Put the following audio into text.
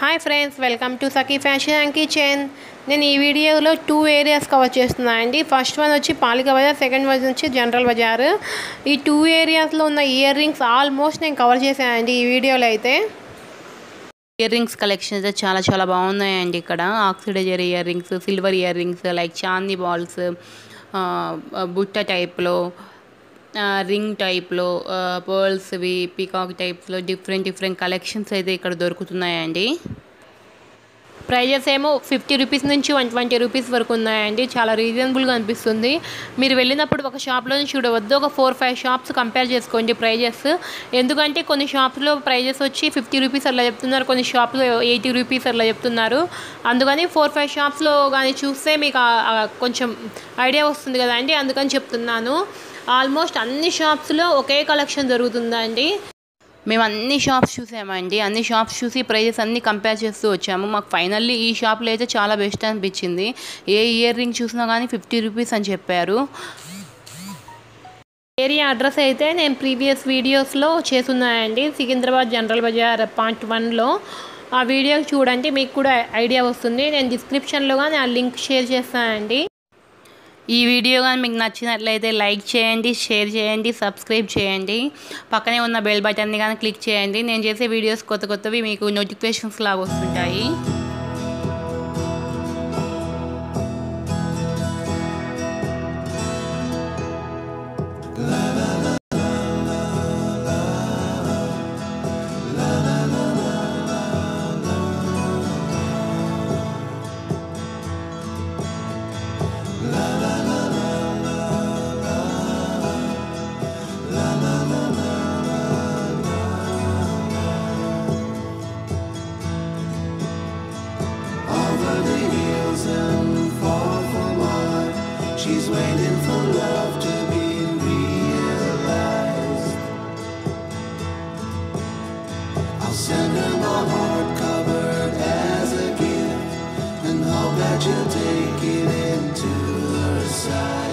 Hi friends, welcome to Sakhi fashion and kitchen. నేను ఈ వీడియోలో 2 ఏరియాస్ కవర్ చేస్తున్నాను అండి. ఫస్ట్ వన్ వచ్చి పాలిక బజార్, సెకండ్ వన్ వచ్చి జనరల్ బజార్. ఈ 2 ఏరియాస్లో ఉన్న ఇయర్ రింగ్స్ ఆల్మోస్ట్ నేను కవర్ చేశానండి ఈ వీడియోలో అయితే. ఇయర్ రింగ్స్ కలెక్షన్ అయితే చాలా బాగున్నాయండి. ఇక్కడ oxidiser ear rings, silver ear rings, like chandi balls, బుట్ట టైప్లో, రింగ్ టైప్లో, పర్ల్స్వి, పీకాక్ టైప్స్లో డిఫరెంట్ కలెక్షన్స్ అయితే ఇక్కడ దొరుకుతున్నాయండి. ప్రైజెస్ ఏమో 50 రూపీస్ నుంచి 120 రూపీస్ వరకు ఉన్నాయండి. చాలా రీజనబుల్గా అనిపిస్తుంది. మీరు వెళ్ళినప్పుడు ఒక షాప్లోనే చూడవద్దు, ఒక 4-5 షాప్స్ కంపేర్ చేసుకోండి ప్రైజెస్. ఎందుకంటే కొన్ని షాప్స్లో ప్రైజెస్ వచ్చి 50 రూపీస్ అలా చెప్తున్నారు, కొన్ని షాప్లో 80 రూపీస్ అలా చెప్తున్నారు. అందుకని 4-5 షాప్స్లో కానీ చూస్తే మీకు కొంచెం ఐడియా వస్తుంది కదా అండి, అందుకని చెప్తున్నాను. ఆల్మోస్ట్ అన్ని షాప్స్లో ఒకే కలెక్షన్ దొరుకుతుందండి. మేము అన్ని షాప్స్ చూసామండి. అన్ని షాప్స్ చూసి ప్రైజెస్ అన్నీ కంపేర్ చేస్తూ వచ్చాము. మాకు ఫైనల్లీ ఈ షాప్లో అయితే చాలా బెస్ట్ అనిపించింది. ఏ ఇయర్ రింగ్ చూసినా కానీ 50 రూపీస్ అని చెప్పారు. ఏరియా అడ్రస్ అయితే నేను ప్రీవియస్ వీడియోస్లో చేస్తున్నానండి. సికింద్రాబాద్ జనరల్ బజార్ పార్ట్ 1లో ఆ వీడియో చూడండి, మీకు కూడా ఐడియా వస్తుంది. నేను డిస్క్రిప్షన్లో కానీ ఆ లింక్ షేర్ చేస్తానండి. ఈ వీడియో కానీ మీకు నచ్చినట్లయితే లైక్ చేయండి, షేర్ చేయండి, సబ్స్క్రైబ్ చేయండి. పక్కనే ఉన్న బెల్ బటన్ని కానీ క్లిక్ చేయండి. నేను చేసే వీడియోస్ కొత్తవి మీకు నోటిఫికేషన్స్ లాగా వస్తుంటాయి. She's waiting for love to be realized. I'll send her my heart covered as a gift and hope that she'll take it into her side.